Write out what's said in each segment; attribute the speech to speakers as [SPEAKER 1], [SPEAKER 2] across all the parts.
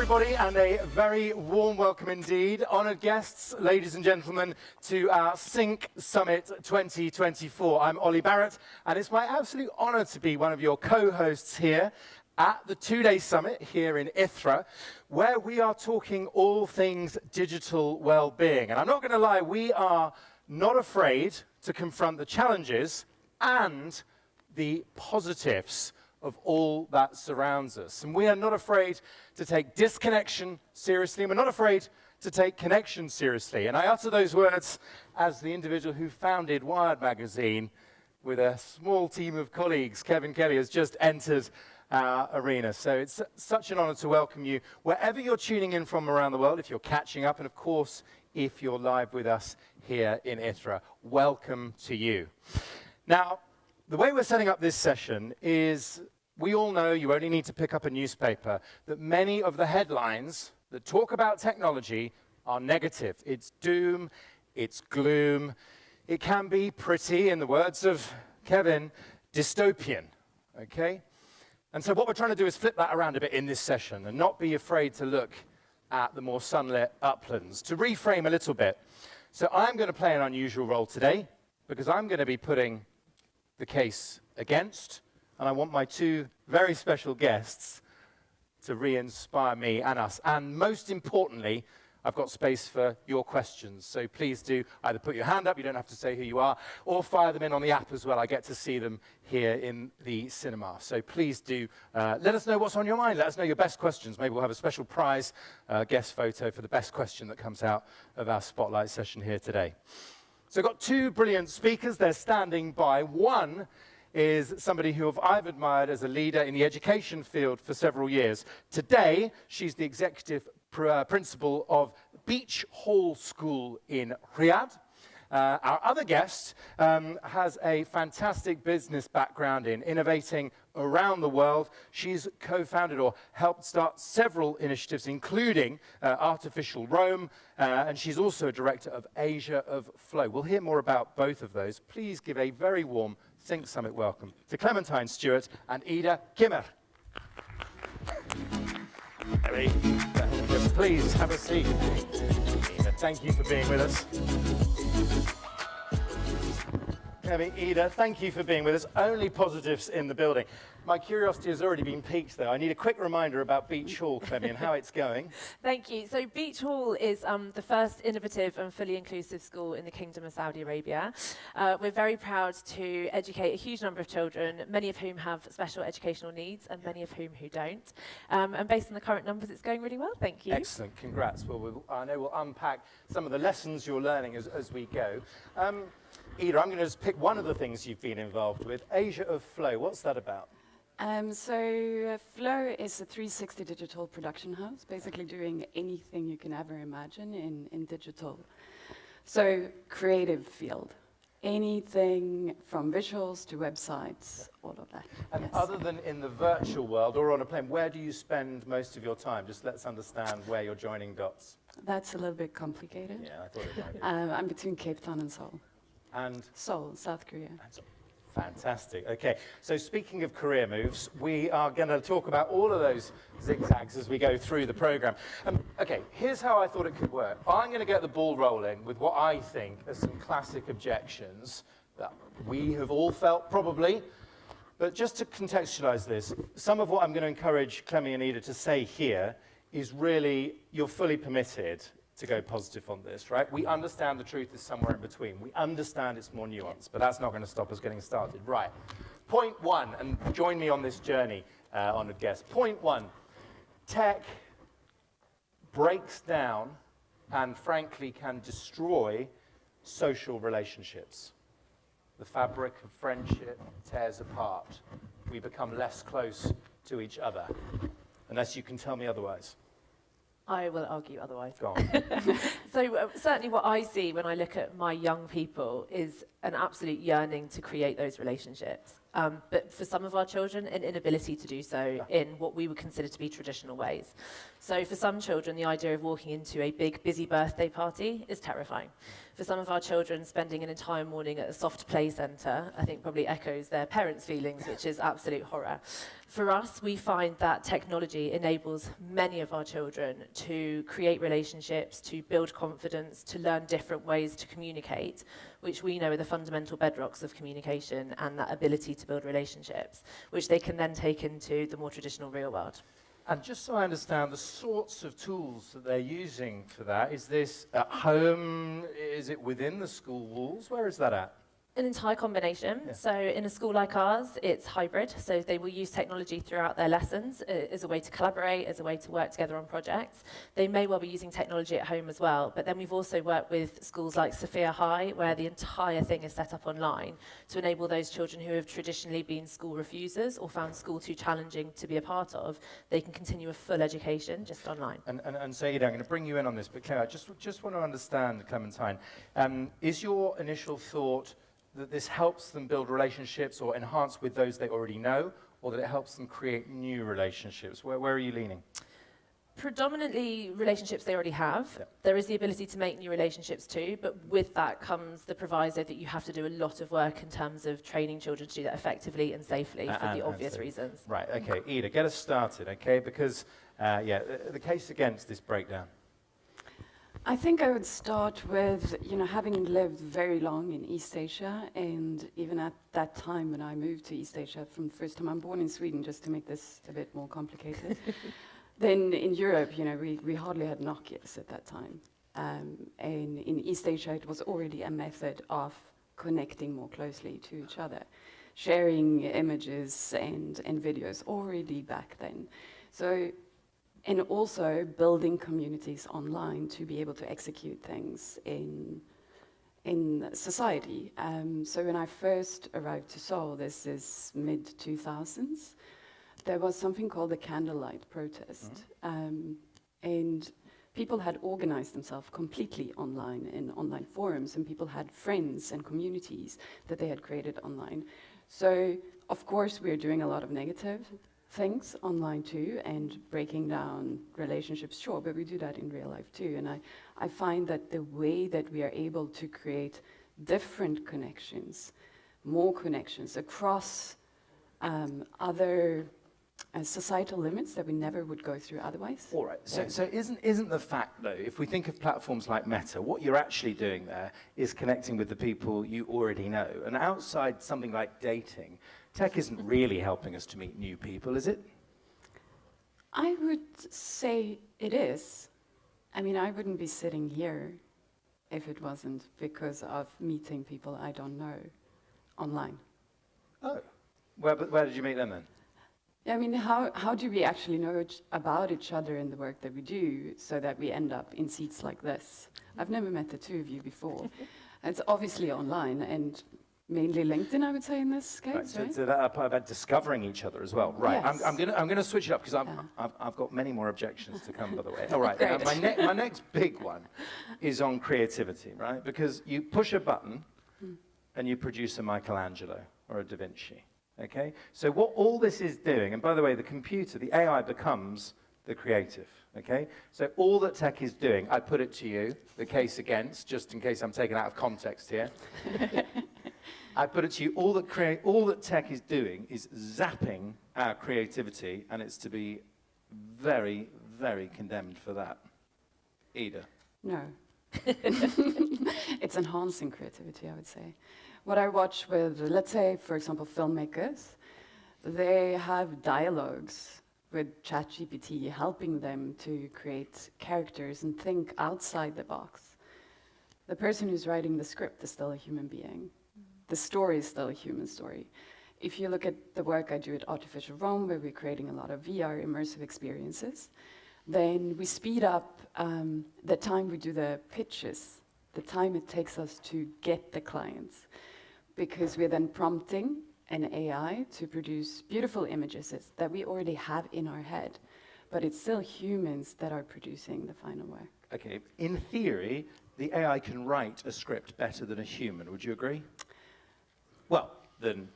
[SPEAKER 1] everybody, and a very warm welcome indeed. Honoured guests, ladies and gentlemen, to our Sync Summit 2024. I'm Ollie Barrett, and it's my absolute honour to be one of your co-hosts here at the two-day summit here in Ithra, where we are talking all things digital well-being. And I'm not going to lie, we are not afraid to confront the challenges and the positives of all that surrounds us. And we are not afraid to take disconnection seriously, and we're not afraid to take connection seriously. And I utter those words as the individual who founded Wired magazine with a small team of colleagues. Kevin Kelly has just entered our arena. So it's such an honor to welcome you wherever you're tuning in from around the world, if you're catching up, and of course, if you're live with us here in Ithra. Welcome to you. Now, the way we're setting up this session is, we all know, you only need to pick up a newspaper, that many of the headlines that talk about technology are negative. It's doom, it's gloom. It can be pretty, in the words of Kevin, dystopian, okay? And so what we're trying to do is flip that around a bit in this session and not be afraid to look at the more sunlit uplands, to reframe a little bit. So I'm going to play an unusual role today, because I'm going to be putting the case against, and I want my two very special guests to re-inspire me and us. And most importantly, I've got space for your questions. So please do either put your hand up, you don't have to say who you are, or fire them in on the app as well. I get to see them here in the cinema. So please do let us know what's on your mind. Let us know your best questions. Maybe we'll have a special prize guest photo for the best question that comes out of our spotlight session here today. So I've got two brilliant speakers. They're standing by. One is somebody who I've admired as a leader in the education field for several years. Today, she's the executive principal of Beech School in Riyadh. Our other guest has a fantastic business background in innovating around the world. She's co-founded or helped start several initiatives, including Artificial Rome, and she's also a director of Asia of Flow. We'll hear more about both of those. Please give a very warm Sync Summit welcome to Clementine Stewart and Ida Kymmer. Please have a seat. Thank you for being with us. Ida, thank you for being with us. Only positives in the building. My curiosity has already been piqued, though. I need a quick reminder about Beech Hall, Clemmie, and how it's going.
[SPEAKER 2] Thank you. So Beech Hall is the first innovative and fully inclusive school in the Kingdom of Saudi Arabia. We're very proud to educate a huge number of children, many of whom have special educational needs and many of whom who don't. And based on the current numbers, it's going really well. Thank you.
[SPEAKER 1] Excellent. Congrats. Well, I know we'll unpack some of the lessons you're learning as we go. Ida, I'm going to just pick one of the things you've been involved with, Asia of Flow. What's that about?
[SPEAKER 3] Flow is a 360 digital production house, basically doing anything you can ever imagine in digital. So creative field, anything from visuals to websites, all of that.
[SPEAKER 1] And
[SPEAKER 3] yes.
[SPEAKER 1] Other than in the virtual world or on a plane, where do you spend most of your time? Just let's understand where you're joining dots.
[SPEAKER 3] That's a little bit complicated.
[SPEAKER 1] Yeah, I thought it might be.
[SPEAKER 3] I'm between Cape Town and Seoul.
[SPEAKER 1] And
[SPEAKER 3] Seoul, South Korea.
[SPEAKER 1] Fantastic. Okay, so speaking of career moves, we are going to talk about all of those zigzags as we go through the program. Okay, here's how I thought it could work. I'm going to get the ball rolling with what I think are some classic objections that we have all felt probably. But just to contextualize this, some of what I'm going to encourage Clemmie and Ida to say here is really, you're fully permitted to go positive on this, right? We understand the truth is somewhere in between. We understand it's more nuanced, but that's not going to stop us getting started. Right. Point one, and join me on this journey, honoured guest. Point one, tech breaks down and frankly can destroy social relationships. The fabric of friendship tears apart. We become less close to each other, unless you can tell me otherwise.
[SPEAKER 2] I will argue otherwise.
[SPEAKER 1] Go on.
[SPEAKER 2] So certainly what I see when I look at my young people is an absolute yearning to create those relationships. But for some of our children, an inability to do so in what we would consider to be traditional ways. So for some children, the idea of walking into a big, busy birthday party is terrifying. For some of our children, spending an entire morning at a soft play centre, I think probably echoes their parents' feelings, which is absolute horror. For us, we find that technology enables many of our children to create relationships, to build confidence, to learn different ways to communicate, which we know are the fundamental bedrocks of communication and that ability to build relationships, which they can then take into the more traditional real world.
[SPEAKER 1] And just so I understand the sorts of tools that they're using for that, is this at home? Is it within the school walls? Where is that at?
[SPEAKER 2] An entire combination.
[SPEAKER 1] Yeah.
[SPEAKER 2] So in a school like ours, it's hybrid. So they will use technology throughout their lessons as a way to collaborate, as a way to work together on projects. They may well be using technology at home as well. But then we've also worked with schools like Sophia High, where the entire thing is set up online to enable those children who have traditionally been school refusers or found school too challenging to be a part of, they can continue a full education just online.
[SPEAKER 1] And so, I'm going to bring you in on this, but Claire, I just want to understand, Clementine, is your initial thought that this helps them build relationships or enhance with those they already know, or that it helps them create new relationships? Where are you leaning?
[SPEAKER 2] Predominantly relationships they already have.
[SPEAKER 1] Yep.
[SPEAKER 2] There is the ability to make new relationships too, but with that comes the proviso that you have to do a lot of work in terms of training children to do that effectively and safely for the obvious reasons.
[SPEAKER 1] Right, okay. Ida, get us started, okay? Because, the case against this breakdown.
[SPEAKER 3] I think I would start with, having lived very long in East Asia, and even at that time when I moved to East Asia from the first time, I'm born in Sweden, just to make this a bit more complicated. Then in Europe, we hardly had Nokias at that time. And in East Asia, it was already a method of connecting more closely to each other, sharing images and videos already back then. So, and also building communities online to be able to execute things in society. So when I first arrived to Seoul, this is mid-2000s, there was something called the candlelight protest. And people had organized themselves completely online in online forums, and people had friends and communities that they had created online. So, of course, we're doing a lot of negative things online too, and breaking down relationships, sure, but we do that in real life too. And I find that the way that we are able to create different connections, more connections across other societal limits that we never would go through otherwise.
[SPEAKER 1] All right, so isn't the fact, though, if we think of platforms like Meta, what you're actually doing there is connecting with the people you already know. And outside something like dating, tech isn't really helping us to meet new people, is it?
[SPEAKER 3] I would say it is. I mean, I wouldn't be sitting here if it wasn't because of meeting people I don't know online.
[SPEAKER 1] Oh, where did you meet them then?
[SPEAKER 3] I mean, how do we actually know about each other in the work that we do so that we end up in seats like this? I've never met the two of you before. It's obviously online and mainly LinkedIn, I would say, in this case, right?
[SPEAKER 1] So that part about discovering each other as well. Right,
[SPEAKER 3] Yes.
[SPEAKER 1] I'm going to switch it up because I've got many more objections to come, by the way. All right, now, my next big one is on creativity, right? Because you push a button and you produce a Michelangelo or a Da Vinci. Okay, so what all this is doing, and by the way, the computer, the AI becomes the creative, okay? So all that tech is doing, I put it to you, the case against, just in case I'm taken out of context here. I put it to you, all that tech is doing is zapping our creativity, and it's to be very, very condemned for that. Ida?
[SPEAKER 3] No. It's enhancing creativity, I would say. What I watch with, let's say, for example, filmmakers, they have dialogues with ChatGPT helping them to create characters and think outside the box. The person who's writing the script is still a human being. The story is still a human story. If you look at the work I do at Artificial Rome, where we're creating a lot of VR immersive experiences, then we speed up the time we do the pitches, the time it takes us to get the clients, because we're then prompting an AI to produce beautiful images that we already have in our head, but it's still humans that are producing the final work.
[SPEAKER 1] Okay, in theory, the AI can write a script better than a human, would you agree? Well,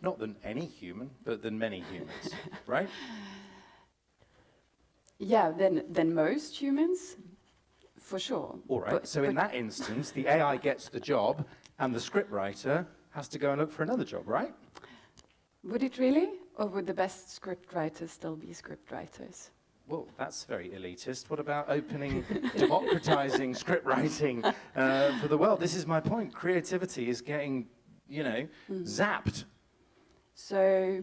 [SPEAKER 1] not than any human, but than many humans, right?
[SPEAKER 3] Yeah, than most humans, for sure.
[SPEAKER 1] All right, so in that instance, the AI gets the job, and the scriptwriter has to go and look for another job, right?
[SPEAKER 3] Would it really? Or would the best script writers still be script writers?
[SPEAKER 1] Well, that's very elitist. What about democratizing script writing for the world? This is my point. Creativity is getting, zapped.
[SPEAKER 3] So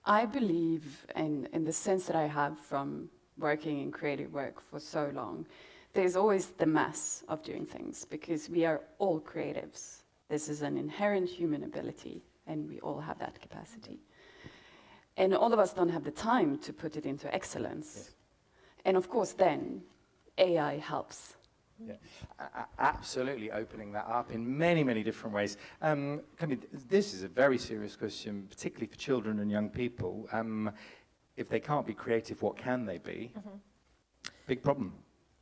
[SPEAKER 3] I believe, in the sense that I have from working in creative work for so long, there's always the mass of doing things, because we are all creatives. This is an inherent human ability, and we all have that capacity. And all of us don't have the time to put it into excellence.
[SPEAKER 1] Yes.
[SPEAKER 3] And of course, then AI helps.
[SPEAKER 1] Yeah. Absolutely opening that up in many, many different ways. Clemmie, this is a very serious question, particularly for children and young people. If they can't be creative, what can they be? Big problem.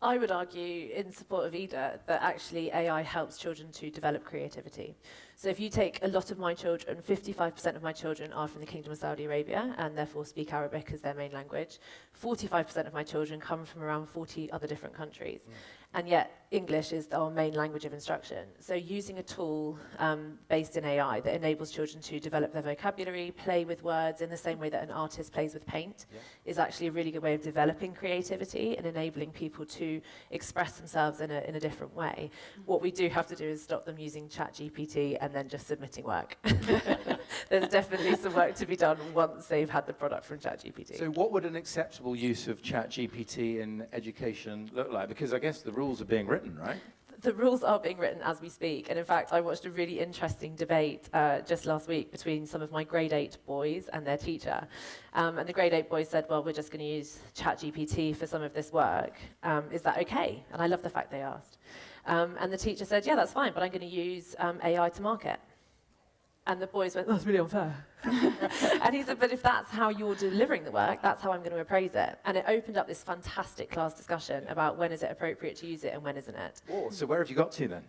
[SPEAKER 2] I would argue, in support of Ida, that actually AI helps children to develop creativity. So if you take a lot of my children, 55% of my children are from the Kingdom of Saudi Arabia and therefore speak Arabic as their main language. 45% of my children come from around 40 other different countries. And yet English is our main language of instruction. So using a tool based in AI that enables children to develop their vocabulary, play with words in the same way that an artist plays with paint, is actually a really good way of developing creativity and enabling people to express themselves in a different way. What we do have to do is stop them using ChatGPT and then just submitting work. There's definitely some work to be done once they've had the product from ChatGPT.
[SPEAKER 1] So what would an acceptable use of ChatGPT in education look like? Because I guess the rules are being written, right?
[SPEAKER 2] The rules are being written as we speak. And in fact, I watched a really interesting debate just last week between some of my grade 8 boys and their teacher. And the grade 8 boys said, well, we're just going to use ChatGPT for some of this work. Is that okay? And I love the fact they asked. And the teacher said, yeah, that's fine, but I'm going to use AI to market. And the boys went, that's really unfair. And he said, but if that's how you're delivering the work, that's how I'm going to appraise it. And it opened up this fantastic class discussion about when is it appropriate to use it and when isn't it.
[SPEAKER 1] Oh, so where have you got to then?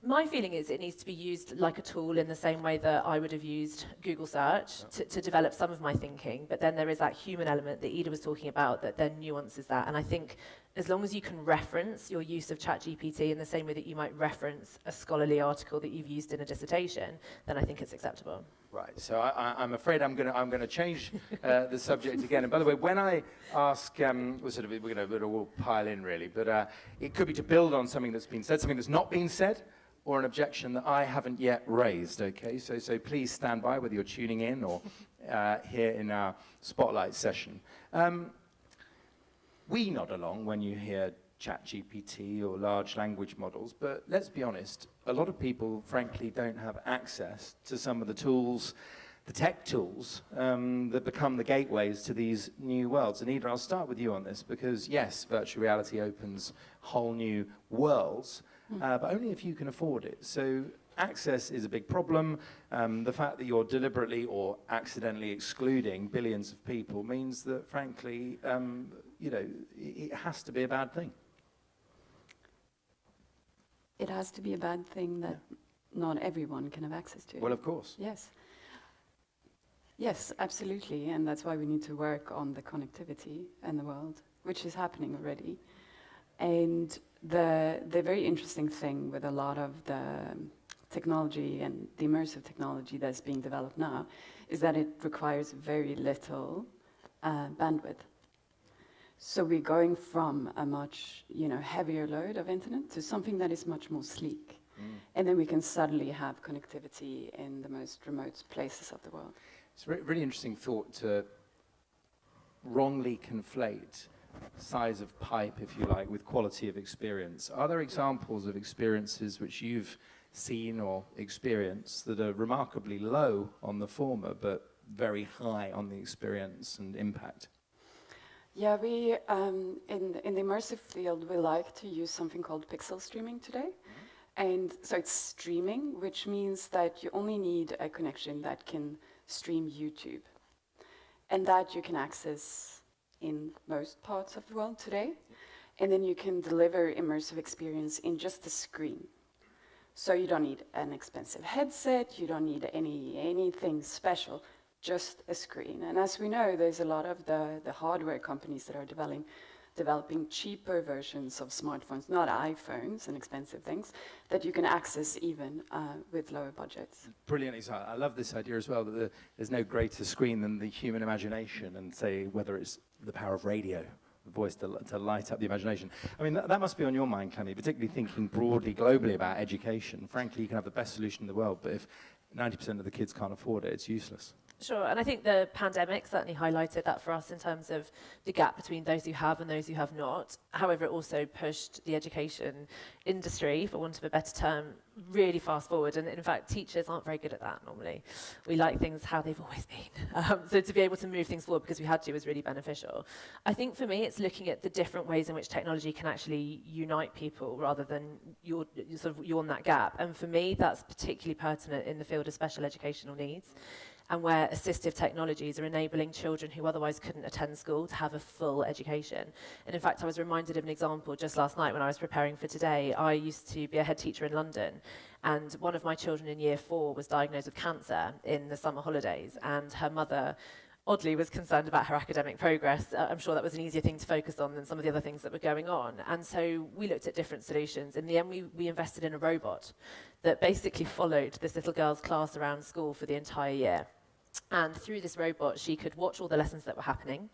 [SPEAKER 2] My feeling is it needs to be used like a tool in the same way that I would have used Google search to develop some of my thinking. But then there is that human element that Ida was talking about that then nuances that. And I think as long as you can reference your use of ChatGPT in the same way that you might reference a scholarly article that you've used in a dissertation, then I think it's acceptable.
[SPEAKER 1] Right, so I'm afraid I'm going to change the subject again. And by the way, when I ask, we'll pile in really, but it could be to build on something that's been said, something that's not been said, or an objection that I haven't yet raised, okay? So please stand by, whether you're tuning in or here in our spotlight session. We nod along when you hear ChatGPT or large language models, but let's be honest, a lot of people, frankly, don't have access to some of the tools, the tech tools, that become the gateways to these new worlds. And Ida, I'll start with you on this, because yes, virtual reality opens whole new worlds, but only if you can afford it. So access is a big problem. The fact that you're deliberately or accidentally excluding billions of people means that, frankly, it has to be a bad thing.
[SPEAKER 3] It has to be a bad thing that not everyone can have access to.
[SPEAKER 1] Well, of course.
[SPEAKER 3] Yes. Yes, absolutely. And that's why we need to work on the connectivity in the world, which is happening already. And the very interesting thing with a lot of the technology and the immersive technology that's being developed now is that it requires very little bandwidth. So we're going from a much heavier load of internet to something that is much more sleek. And then we can suddenly have connectivity in the most remote places of the world.
[SPEAKER 1] It's a really interesting thought to wrongly conflate size of pipe, if you like, with quality of experience. Are there examples of experiences which you've seen or experienced that are remarkably low on the former, but very high on the experience and impact?
[SPEAKER 3] Yeah, we in the immersive field, we like to use something called pixel streaming today. And so it's streaming, which means that you only need a connection that can stream YouTube. And that you can access in most parts of the world today. And then you can deliver immersive experience in just a screen. So you don't need an expensive headset, you don't need anything special, just a screen. And as we know, there's a lot of the hardware companies that are developing cheaper versions of smartphones, not iPhones and expensive things, that you can access even with lower budgets.
[SPEAKER 1] Brilliant example. I love this idea as well, that there's no greater screen than the human imagination, and say whether it's the power of radio, the voice to light up the imagination. I mean, that must be on your mind, Clemmie, particularly thinking broadly, globally about education. Frankly, you can have the best solution in the world, but if 90% of the kids can't afford it, it's useless.
[SPEAKER 2] Sure, and I think the pandemic certainly highlighted that for us in terms of the gap between those who have and those who have not. However, it also pushed the education industry, for want of a better term, really fast forward. And in fact, teachers aren't very good at that normally. We like things how they've always been. So to be able to move things forward because we had to was really beneficial. I think for me, it's looking at the different ways in which technology can actually unite people rather than yawn that gap. And for me, that's particularly pertinent in the field of special educational needs, and where assistive technologies are enabling children who otherwise couldn't attend school to have a full education. And in fact, I was reminded of an example just last night when I was preparing for today. I used to be a head teacher in London, and one of my children in year 4 was diagnosed with cancer in the summer holidays, and her mother oddly was concerned about her academic progress. I'm sure that was an easier thing to focus on than some of the other things that were going on. And so we looked at different solutions. In the end, we invested in a robot that basically followed this little girl's class around school for the entire year. And through this robot, she could watch all the lessons that were happening.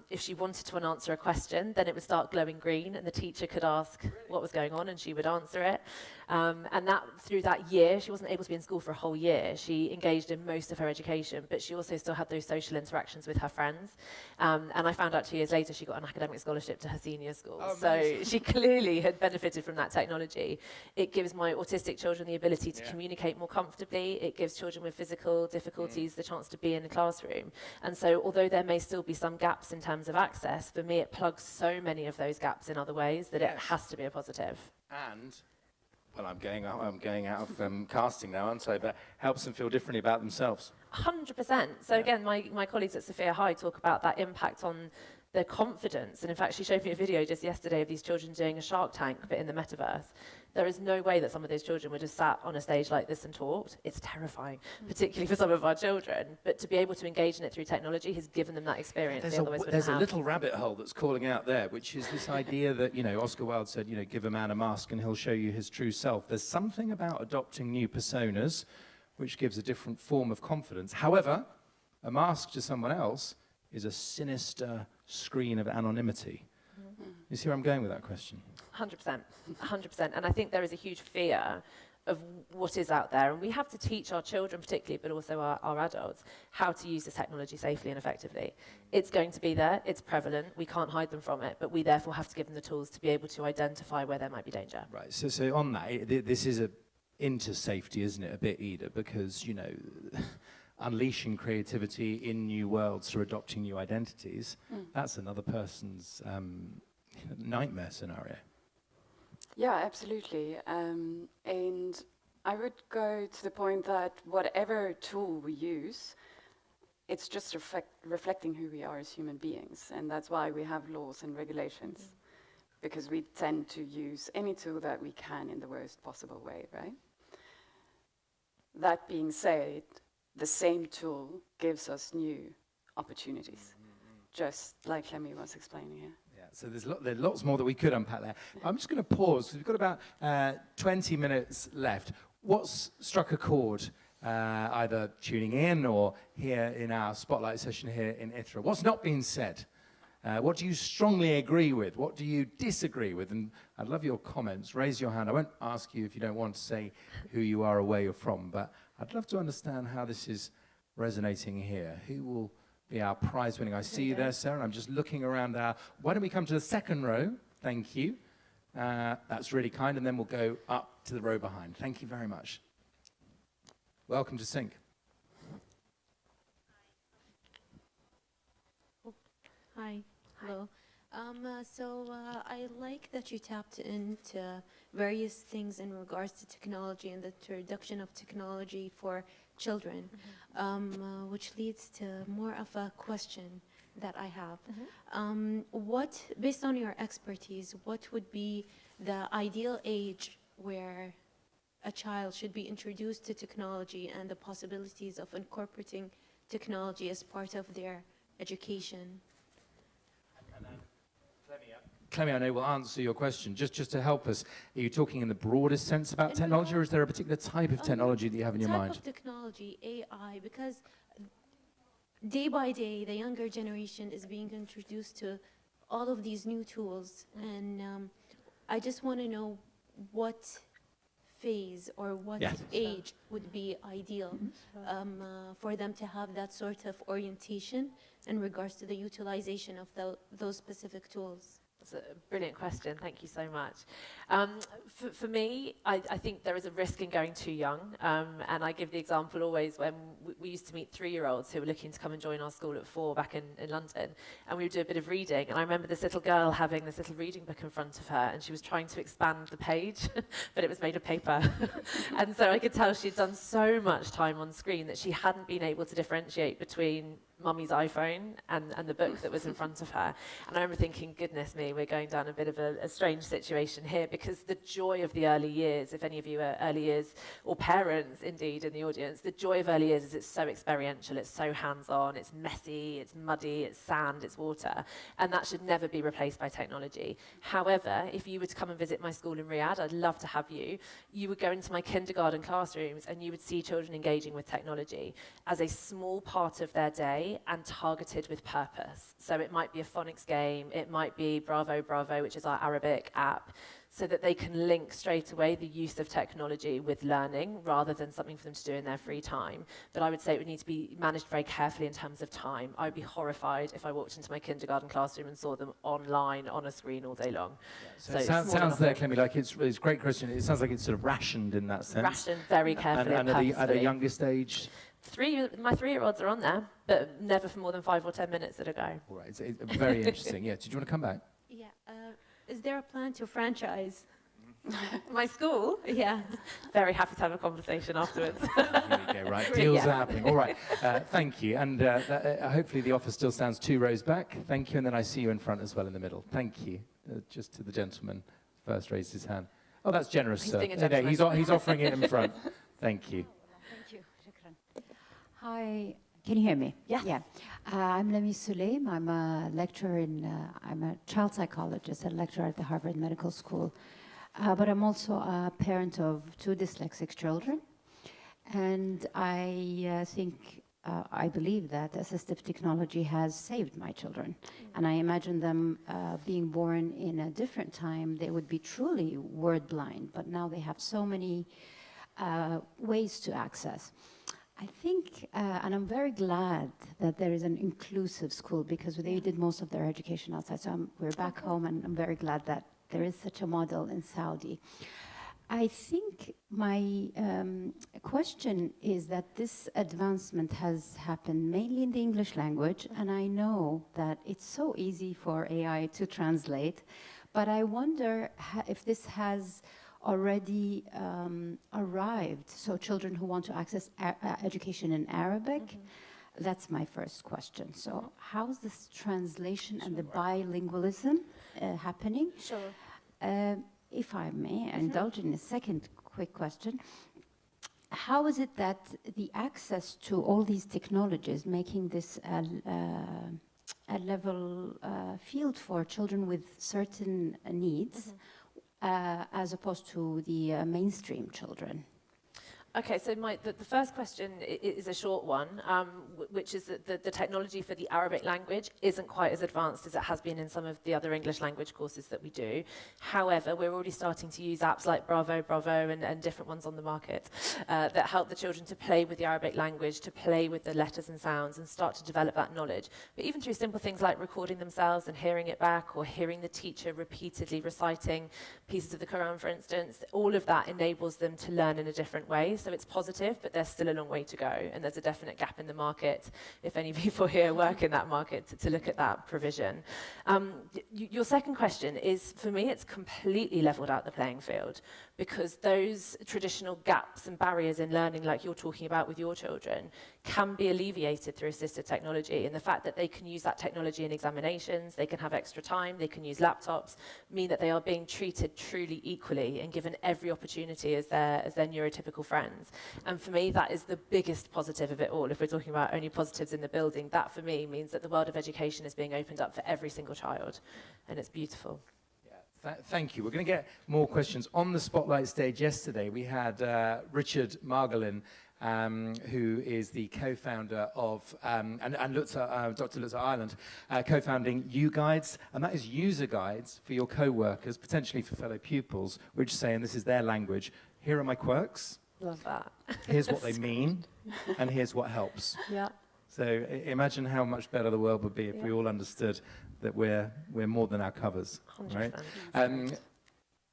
[SPEAKER 2] If she wanted to answer a question, then it would start glowing green, and the teacher could ask what was going on, and she would answer it. And that through that year, she wasn't able to be in school for a whole year. She engaged in most of her education, but she also still had those social interactions with her friends. And I found out 2 years later she got an academic scholarship to her senior school.
[SPEAKER 1] Oh,
[SPEAKER 2] so she clearly had benefited from that technology. It gives my autistic children the ability to communicate more comfortably. It gives children with physical difficulties the chance to be in a classroom. And so although there may still be some gaps in terms of access, for me it plugs so many of those gaps in other ways that it has to be a positive.
[SPEAKER 1] And well, I'm going out of casting now, aren't I? But helps them feel differently about themselves.
[SPEAKER 2] 100%. So again, my colleagues at Sophia High talk about that impact on their confidence. And in fact, she showed me a video just yesterday of these children doing a Shark Tank, but in the metaverse. There is no way that some of those children would have sat on a stage like this and talked. It's terrifying, particularly for some of our children. But to be able to engage in it through technology has given them that experience they otherwise wouldn't have.
[SPEAKER 1] There's a little rabbit hole that's calling out there, which is this idea that, Oscar Wilde said, give a man a mask and he'll show you his true self. There's something about adopting new personas which gives a different form of confidence. However, a mask to someone else is a sinister screen of anonymity. You see where I'm going with that question?
[SPEAKER 2] 100%, 100%. And I think there is a huge fear of what is out there. And we have to teach our children particularly, but also our adults, how to use this technology safely and effectively. It's going to be there, it's prevalent, we can't hide them from it, but we therefore have to give them the tools to be able to identify where there might be danger.
[SPEAKER 1] Right, so on that, this is into safety, isn't it, a bit, Ida? Because, unleashing creativity in new worlds through adopting new identities, that's another person's nightmare scenario.
[SPEAKER 3] Yeah, absolutely. And I would go to the point that whatever tool we use, it's just reflecting who we are as human beings. And that's why we have laws and regulations, because we tend to use any tool that we can in the worst possible way, right? That being said, the same tool gives us new opportunities, just like Clemmie was explaining here.
[SPEAKER 1] Yeah, so there's lots more that we could unpack there. I'm just going to pause, because we've got about 20 minutes left. What's struck a chord, either tuning in or here in our spotlight session here in ITRA? What's not been said? What do you strongly agree with? What do you disagree with? And I'd love your comments. Raise your hand. I won't ask you if you don't want to say who you are or where you're from, but I'd love to understand how this is resonating here. Who will be our prize winning? I see you there, Sarah, and I'm just looking around why don't we come to the second row? Thank you. That's really kind, and then we'll go up to the row behind. Thank you very much. Welcome to Sync.
[SPEAKER 4] Hi. Hello. I like that you tapped into various things in regards to technology and the introduction of technology for children, which leads to more of a question that I have. Based on your expertise, what would be the ideal age where a child should be introduced to technology and the possibilities of incorporating technology as part of their education.
[SPEAKER 5] Clemmie, I know will answer your question. Just to help us, are you talking in the broadest sense about technology, or is there a particular type of technology that you have in your mind?
[SPEAKER 4] Type of technology, AI, because day by day, the younger generation is being introduced to all of these new tools, and I just want to know what phase or what age would be ideal for them to have that sort of orientation in regards to the utilization of those specific tools.
[SPEAKER 2] That's a brilliant question. Thank you so much. For me, I think there is a risk in going too young. And I give the example always when we used to meet 3-year-olds who were looking to come and join our school at 4 back in London. And we would do a bit of reading. And I remember this little girl having this little reading book in front of her. And she was trying to expand the page, but it was made of paper. And so I could tell she'd done so much time on screen that she hadn't been able to differentiate between Mummy's iPhone and the book that was in front of her. And I remember thinking, goodness me, we're going down a bit of a strange situation here, because the joy of the early years, if any of you are early years, or parents indeed in the audience, the joy of early years is it's so experiential, it's so hands-on, it's messy, it's muddy, it's sand, it's water, and that should never be replaced by technology. However, if you were to come and visit my school in Riyadh, I'd love to have you. You would go into my kindergarten classrooms and you would see children engaging with technology as a small part of their day, and targeted with purpose. So it might be a phonics game, it might be Bravo Bravo, which is our Arabic app, so that they can link straight away the use of technology with learning rather than something for them to do in their free time. But I would say it would need to be managed very carefully in terms of time. I would be horrified if I walked into my kindergarten classroom and saw them online on a screen all day long.
[SPEAKER 5] Yeah. So it sounds there, Clemmie, like it's a great question. It sounds like it's sort of rationed in that sense.
[SPEAKER 2] Rationed very carefully and
[SPEAKER 5] at a youngest age?
[SPEAKER 2] My 3-year-olds are on there, but never for more than 5 or 10 minutes at a go.
[SPEAKER 5] All right, it's very interesting. Yeah, did you want to come back?
[SPEAKER 4] Yeah. Is there a plan to franchise?
[SPEAKER 2] My school?
[SPEAKER 4] Yeah.
[SPEAKER 2] Very happy to have a conversation afterwards.
[SPEAKER 5] Here we go, right. Deals are happening. All right, thank you. And hopefully the office still stands 2 rows back. Thank you. And then I see you in front as well in the middle. Thank you. Just to the gentleman first raised his hand. Oh, that's generous, sir. He's offering it in front. Thank you.
[SPEAKER 6] Thank you. Hi, can you hear me?
[SPEAKER 2] Yes.
[SPEAKER 6] Yeah. I'm Lemie Sulaim. I'm a lecturer I'm a child psychologist and lecturer at the Harvard Medical School. But I'm also a parent of 2 dyslexic children. And I believe that assistive technology has saved my children. And I imagine them being born in a different time, they would be truly word blind. But now they have so many ways to access. I think, and I'm very glad that there is an inclusive school, because they did most of their education outside. So we're back home, and I'm very glad that there is such a model in Saudi. I think my question is that this advancement has happened mainly in the English language, and I know that it's so easy for AI to translate, but I wonder if this has already arrived, so children who want to access education in Arabic. That's my first question. So how's this translation and the bilingualism happening?
[SPEAKER 2] Sure.
[SPEAKER 6] If I may indulge in a second quick question, how is it that the access to all these technologies making this a level field for children with certain needs, as opposed to the mainstream children?
[SPEAKER 2] Okay, so the first question is a short one, which is that the technology for the Arabic language isn't quite as advanced as it has been in some of the other English language courses that we do. However, we're already starting to use apps like Bravo and different ones on the market that help the children to play with the Arabic language, to play with the letters and sounds and start to develop that knowledge. But even through simple things like recording themselves and hearing it back, or hearing the teacher repeatedly reciting pieces of the Quran, for instance, all of that enables them to learn in a different way. so it's positive, but there's still a long way to go, and there's a definite gap in the market, if any people here work in that market, to look at that provision. Your second question is, for me, it's completely leveled out the playing field, because those traditional gaps and barriers in learning, like you're talking about with your children, can be alleviated through assistive technology. And the fact that they can use that technology in examinations, they can have extra time, they can use laptops, mean that they are being treated truly equally and given every opportunity as their neurotypical friends. And for me, that is the biggest positive of it all. If we're talking about only positives in the building, that for me means that the world of education is being opened up for every single child, and it's beautiful.
[SPEAKER 5] Thank you. We're going to get more questions. On the Spotlight stage yesterday, we had Richard Margolin, who is the co-founder of, and Dr. Lutzer Ireland, co-founding U-Guides, and that is user guides for your co-workers, potentially for fellow pupils, which say, and this is their language, here are my quirks.
[SPEAKER 2] Love that.
[SPEAKER 5] Here's what they mean, and here's what helps.
[SPEAKER 2] Yeah.
[SPEAKER 5] So imagine how much better the world would be if we all understood that we're more than our covers,
[SPEAKER 2] 100%.
[SPEAKER 5] right?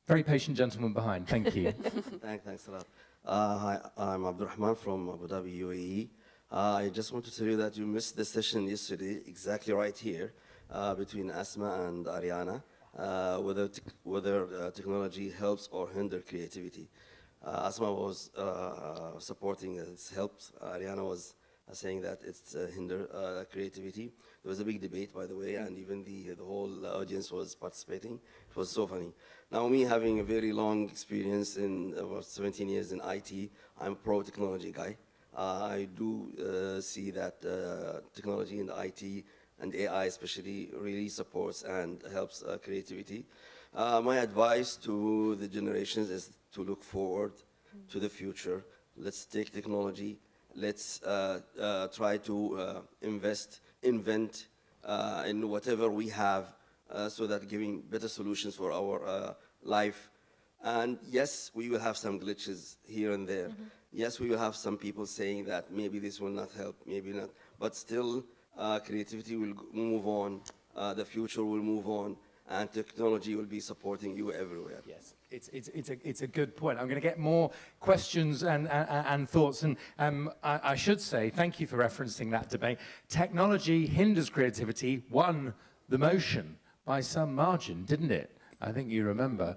[SPEAKER 5] Very patient gentleman behind. Thank you.
[SPEAKER 7] Thanks a lot. Hi, I'm Abdurrahman from Abu Dhabi, UAE. I just want to tell you that you missed the session yesterday, exactly right here, between Asma and Ariana, whether technology helps or hinder creativity. Asma was supporting that it helps. Ariana was saying that it's hinder creativity. There was a big debate, by the way, and even the whole audience was participating. It was so funny. Now, me having a very long experience in about 17 years in IT, I'm a pro-technology guy. I do see that technology in the IT and AI especially really supports and helps creativity. My advice to the generations is to look forward to the future. Let's take technology. Let's try to invent in whatever we have so that giving better solutions for our life. And yes, we will have some glitches here and there. Yes, we will have some people saying that maybe this will not help, maybe not. But still, creativity will move on, the future will move on, and technology will be supporting you everywhere.
[SPEAKER 5] Yes, it's a good point. I'm going to get more questions and thoughts, and I should say thank you for referencing that debate. Technology hinders creativity, won the motion by some margin, didn't it? I think you remember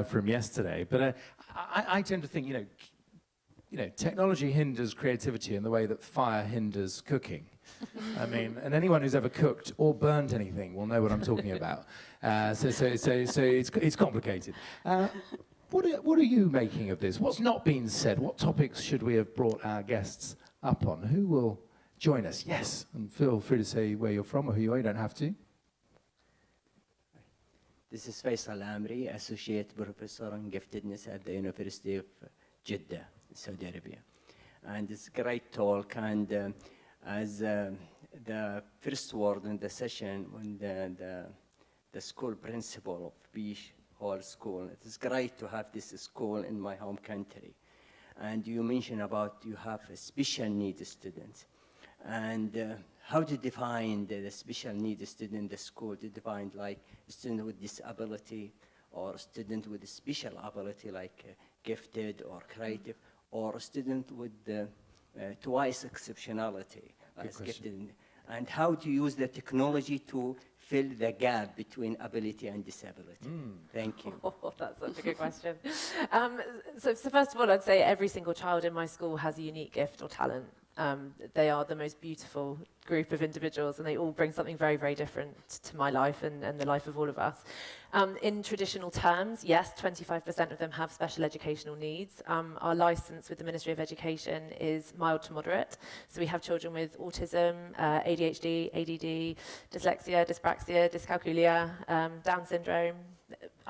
[SPEAKER 5] from yesterday. But I tend to think, technology hinders creativity in the way that fire hinders cooking. I mean, and anyone who's ever cooked or burnt anything will know what I'm talking about. So it's complicated. What are you making of this? What's not been said? What topics should we have brought our guests up on? Who will join us? Yes, and feel free to say where you're from or who you are. You don't have to.
[SPEAKER 8] This is Faisal Amri, Associate Professor in Giftedness at the University of Jeddah, Saudi Arabia. And it's a great talk, and as the first word in the session, when the school principal of Beech Hall School, it is great to have this school in my home country. And you mentioned about you have a special needs students. And how to define the special needs student in the school, to define like a student with disability or a student with a special ability like gifted or creative, or a student with twice exceptionality as gifted, and how to use the technology to fill the gap between ability and disability. Thank you.
[SPEAKER 2] Oh, that's such a good question. So first of all, I'd say every single child in my school has a unique gift or talent. They are the most beautiful group of individuals, and they all bring something very, very different to my life and the life of all of us. In traditional terms, yes, 25% of them have special educational needs. Our license with the Ministry of Education is mild to moderate. So we have children with autism, ADHD, ADD, dyslexia, dyspraxia, dyscalculia, Down syndrome.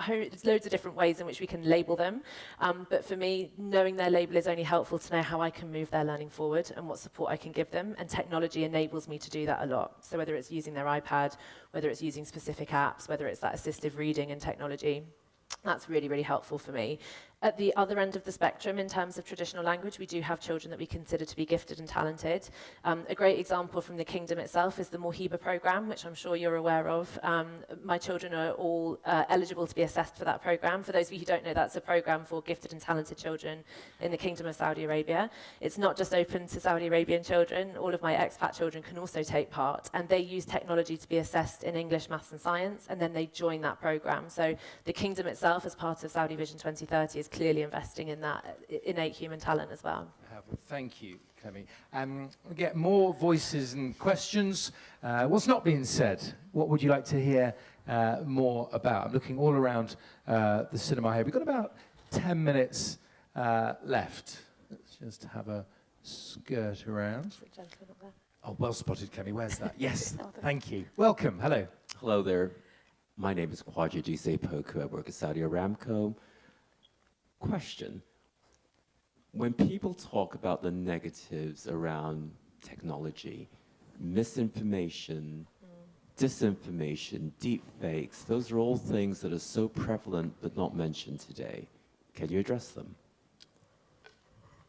[SPEAKER 2] There's loads of different ways in which we can label them, but for me, knowing their label is only helpful to know how I can move their learning forward and what support I can give them, and technology enables me to do that a lot. So whether it's using their iPad, whether it's using specific apps, whether it's that assistive reading and technology. That's really, really helpful for me. At the other end of the spectrum, in terms of traditional language, we do have children that we consider to be gifted and talented. A great example from the Kingdom itself is the Mohiba program, which I'm sure you're aware of. My children are all eligible to be assessed for that program. For those of you who don't know, that's a program for gifted and talented children in the Kingdom of Saudi Arabia. It's not just open to Saudi Arabian children. All of my expat children can also take part, and they use technology to be assessed in English, maths and science, and then they join that program. So the Kingdom itself, as part of Saudi Vision 2030, is clearly investing in that innate human talent as well.
[SPEAKER 5] Thank you, Clemmie. We'll get more voices and questions. What's not been said? What would you like to hear more about? I'm looking all around the cinema here. We've got about 10 minutes left. Let's just have a skirt around. Oh, well spotted, Clemmie. Where's that? Yes, thank you. Welcome. Hello.
[SPEAKER 9] Hello there. My name is Khwaja Jise Poku. I work at Saudi Aramco. Question. When people talk about the negatives around technology, misinformation, disinformation, deep fakes, those are all things that are so prevalent but not mentioned today. Can you address them?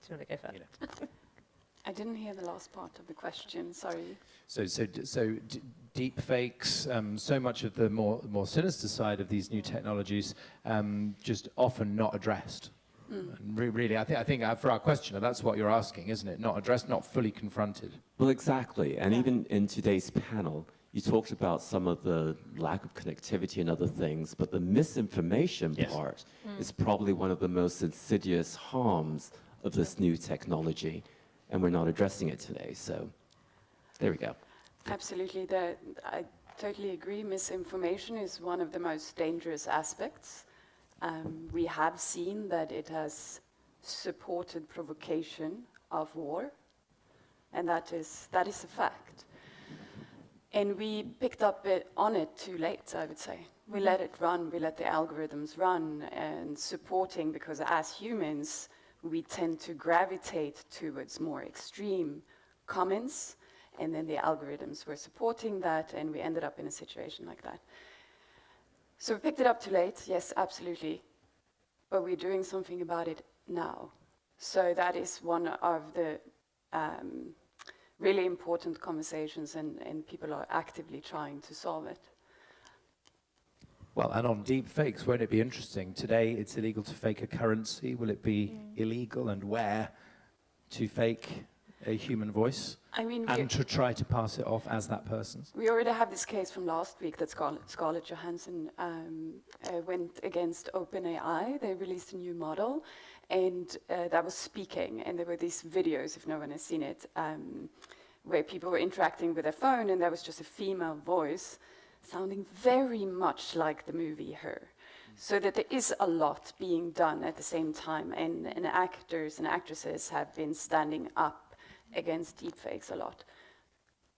[SPEAKER 2] Do you want to go first?
[SPEAKER 3] I didn't hear the last part of the question, sorry.
[SPEAKER 5] So deep fakes, so much of the more sinister side of these new technologies, just often not addressed. And really, I think for our questioner, that's what you're asking, isn't it? Not addressed, not fully confronted.
[SPEAKER 9] Well, exactly. And even in today's panel, you talked about some of the lack of connectivity and other things, but the misinformation part is probably one of the most insidious harms of this new technology, and we're not addressing it today. So there we go.
[SPEAKER 3] Absolutely. I totally agree. Misinformation is one of the most dangerous aspects. We have seen that it has supported provocation of war, and that is a fact. And we picked up on it too late, I would say. We let it run, we let the algorithms run, and supporting, because as humans, we tend to gravitate towards more extreme comments, and then the algorithms were supporting that, and we ended up in a situation like that. So we picked it up too late, yes, absolutely, but we're doing something about it now. So that is one of the really important conversations, and people are actively trying to solve it.
[SPEAKER 5] Well, and on deep fakes, won't it be interesting? Today, it's illegal to fake a currency. Will it be illegal, and where, to fake a human voice?
[SPEAKER 3] I mean,
[SPEAKER 5] and to try to pass it off as that person's?
[SPEAKER 3] We already have this case from last week that Scarlett Johansson went against OpenAI. They released a new model, and that was speaking. And there were these videos, if no one has seen it, where people were interacting with their phone, and there was just a female voice sounding very much like the movie Her. So that there is a lot being done at the same time, and actors and actresses have been standing up against deepfakes a lot.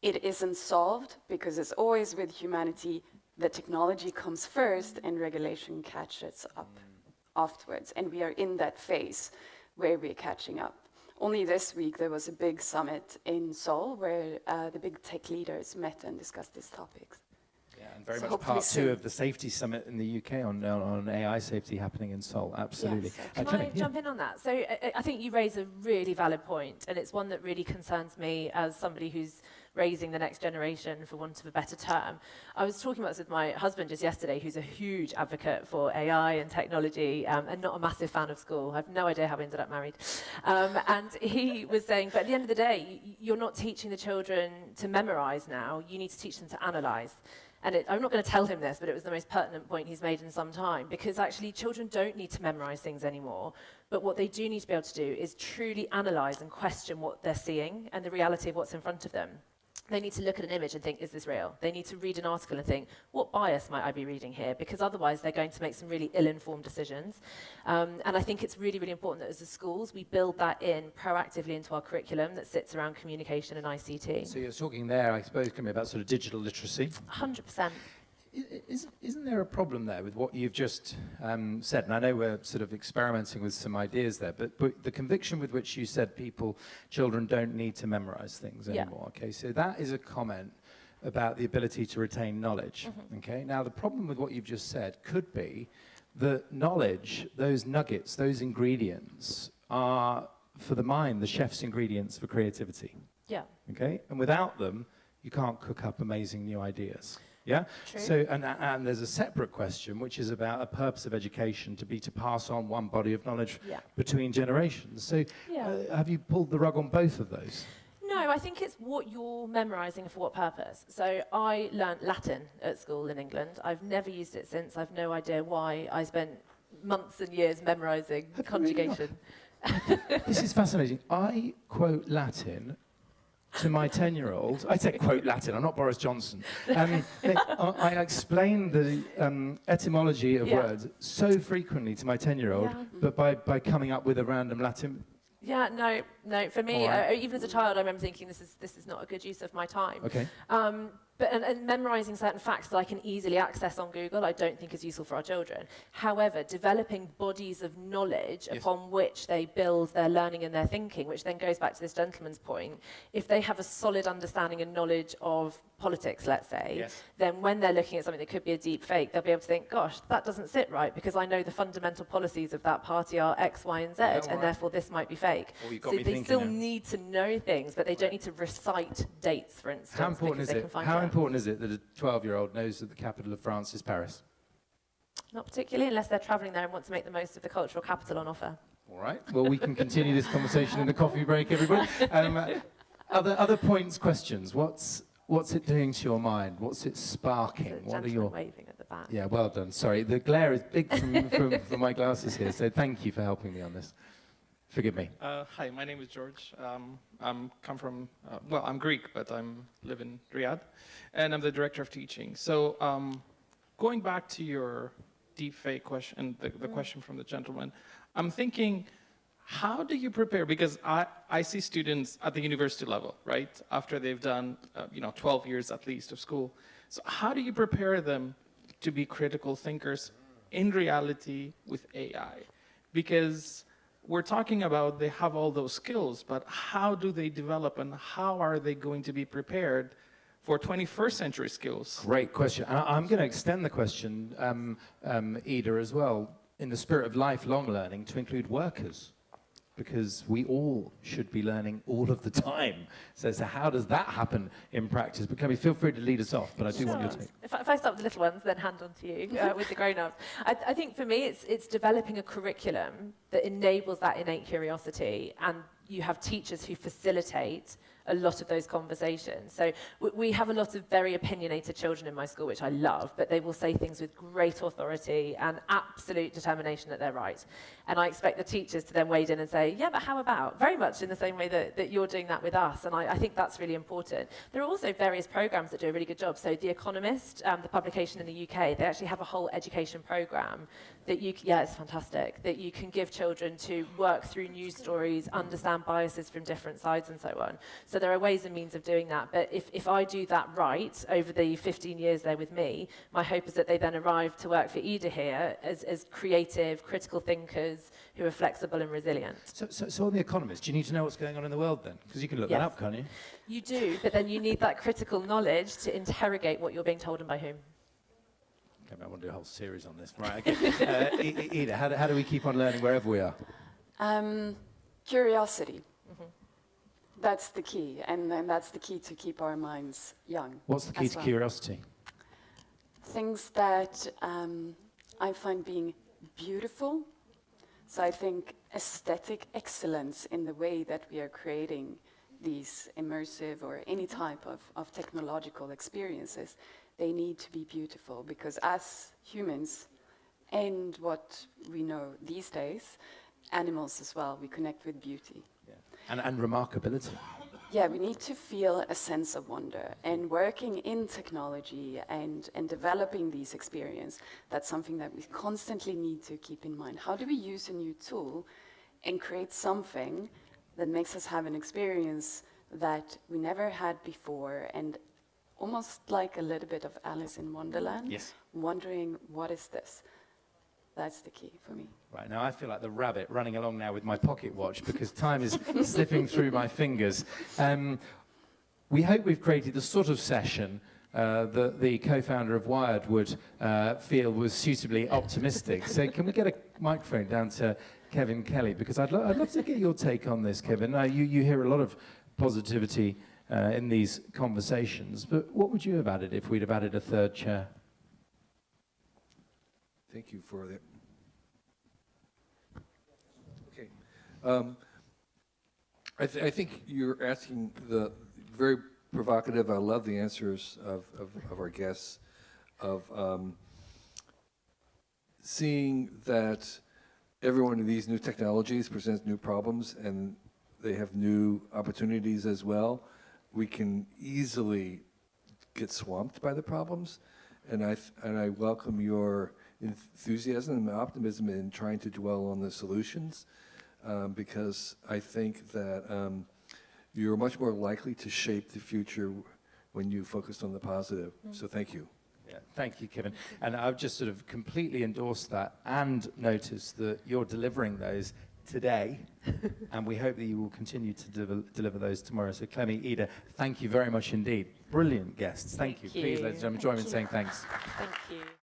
[SPEAKER 3] It isn't solved, because as always with humanity, the technology comes first and regulation catches up afterwards. And we are in that phase where we're catching up. Only this week there was a big summit in Seoul where the big tech leaders met and discussed these topics.
[SPEAKER 5] Yeah, and very much part two of the safety summit in the UK on AI safety happening in Seoul. Absolutely.
[SPEAKER 2] Yes. Can I jump in on that? So I think you raise a really valid point, and it's one that really concerns me as somebody who's raising the next generation, for want of a better term. I was talking about this with my husband just yesterday, who's a huge advocate for AI and technology, and not a massive fan of school. I have no idea how we ended up married. And he was saying, but at the end of the day, you're not teaching the children to memorize now. You need to teach them to analyze. And I'm not going to tell him this, but it was the most pertinent point he's made in some time, because actually children don't need to memorize things anymore. But what they do need to be able to do is truly analyze and question what they're seeing and the reality of what's in front of them. They need to look at an image and think, is this real? They need to read an article and think, what bias might I be reading here? Because otherwise they're going to make some really ill-informed decisions. And I think it's really, really important that as the schools, we build that in proactively into our curriculum that sits around communication and ICT.
[SPEAKER 5] So you're talking there, I suppose, Kymmer, about sort of digital literacy.
[SPEAKER 2] 100%.
[SPEAKER 5] Isn't there a problem there with what you've just said? And I know we're sort of experimenting with some ideas there, but the conviction with which you said children don't need to memorize things anymore, okay? So that is a comment about the ability to retain knowledge, okay? Now, the problem with what you've just said could be that knowledge, those nuggets, those ingredients are, for the mind, the chef's ingredients for creativity.
[SPEAKER 2] Yeah.
[SPEAKER 5] Okay? And without them, you can't cook up amazing new ideas. Yeah?
[SPEAKER 2] True.
[SPEAKER 5] So, and there's a separate question, which is about a purpose of education to be to pass on one body of knowledge between generations. So, have you pulled the rug on both of those?
[SPEAKER 2] No, I think it's what you're memorising for what purpose. So I learnt Latin at school in England. I've never used it since. I've no idea why. I spent months and years memorising conjugation.
[SPEAKER 5] This is fascinating. I quote Latin to my 10-year-old. I say quote Latin, I'm not Boris Johnson. I explain the etymology of words so frequently to my 10-year-old, but by coming up with a random Latin.
[SPEAKER 2] Yeah, no. For me, even as a child, I remember thinking this is not a good use of my time.
[SPEAKER 5] Okay.
[SPEAKER 2] And memorising certain facts that I can easily access on Google, I don't think is useful for our children. However, developing bodies of knowledge upon which they build their learning and their thinking, which then goes back to this gentleman's point, if they have a solid understanding and knowledge of politics, let's say, then when they're looking at something that could be a deep fake, they'll be able to think, gosh, that doesn't sit right because I know the fundamental policies of that party are X, Y, and Z, and therefore this might be fake. So they still need to know things, but they don't need to recite dates, for instance.
[SPEAKER 5] How important is it that a 12-year-old knows that the capital of France is Paris?
[SPEAKER 2] Not particularly, unless they're travelling there and want to make the most of the cultural capital on offer.
[SPEAKER 5] All right. Well, we can continue this conversation in the coffee break, everybody. Other points, questions? What's it doing to your mind? What's it sparking?
[SPEAKER 2] What are your waving at the back?
[SPEAKER 5] Yeah, well done. Sorry, the glare is big from my glasses here, so thank you for helping me on this. Forgive me.
[SPEAKER 10] Hi, my name is George. I'm Greek, but I live in Riyadh, and I'm the director of teaching. So going back to your deepfake question, the question from the gentleman, I'm thinking, how do you prepare? Because I see students at the university level, right, after they've done 12 years at least of school. So how do you prepare them to be critical thinkers in reality with AI? Because we're talking about they have all those skills, but how do they develop and how are they going to be prepared for 21st century skills?
[SPEAKER 5] Great question. And I'm going to extend the question, Ida, as well, in the spirit of lifelong learning to include workers, because we all should be learning all of the time. So how does that happen in practice? But Clemmie, feel free to lead us off, but I do want your take.
[SPEAKER 2] If I start with the little ones, then hand on to you with the grown-ups. I think for me, it's developing a curriculum that enables that innate curiosity, and you have teachers who facilitate a lot of those conversations. So we have a lot of very opinionated children in my school, which I love, but they will say things with great authority and absolute determination that they're right. And I expect the teachers to then wade in and say, yeah, but how about? Very much in the same way that you're doing that with us. And I think that's really important. There are also various programs that do a really good job. So The Economist, the publication in the UK, they actually have a whole education program that it's fantastic, that you can give children to work through news stories, understand biases from different sides and so on. So there are ways and means of doing that. But if I do that right over the 15 years they're with me, my hope is that they then arrive to work for Ida here as creative, critical thinkers who are flexible and resilient.
[SPEAKER 5] So on The Economist, do you need to know what's going on in the world then? Because you can look that up, can't you?
[SPEAKER 2] You do, but then you need that critical knowledge to interrogate what you're being told and by whom.
[SPEAKER 5] Okay, I want to do a whole series on this. Right, okay. Ida, how do we keep on learning wherever we are?
[SPEAKER 3] Curiosity. That's the key, and that's the key to keep our minds young.
[SPEAKER 5] What's the key to curiosity?
[SPEAKER 3] Things that I find being beautiful. So I think aesthetic excellence in the way that we are creating these immersive or any type of technological experiences, they need to be beautiful, because as humans, and what we know these days, animals as well, we connect with beauty.
[SPEAKER 5] And remarkability.
[SPEAKER 3] Yeah, we need to feel a sense of wonder, and working in technology and developing these experiences, that's something that we constantly need to keep in mind. How do we use a new tool and create something that makes us have an experience that we never had before, and almost like a little bit of Alice in Wonderland, wondering, what is this? That's the key for me.
[SPEAKER 5] Right, now I feel like the rabbit running along now with my pocket watch because time is slipping through my fingers. We hope we've created the sort of session the co-founder of Wired would feel was suitably optimistic. So can we get a microphone down to Kevin Kelly? Because I'd love to get your take on this, Kevin. You hear a lot of positivity in these conversations, but what would you have added if we'd have added a third chair?
[SPEAKER 11] Thank you for that. Okay. I think you're asking the very provocative, I love the answers of our guests, of seeing that every one of these new technologies presents new problems and they have new opportunities as well. We can easily get swamped by the problems, and I welcome your enthusiasm and optimism in trying to dwell on the solutions, because I think that you're much more likely to shape the future when you focus on the positive. So thank you.
[SPEAKER 5] Yeah, thank you, Kevin. And I've just sort of completely endorsed that and noticed that you're delivering those today, and we hope that you will continue to deliver those tomorrow. So Clemmie, Ida, thank you very much indeed. Brilliant guests. Thank you. Please, ladies and gentlemen, join me in saying thanks.
[SPEAKER 2] Thank you.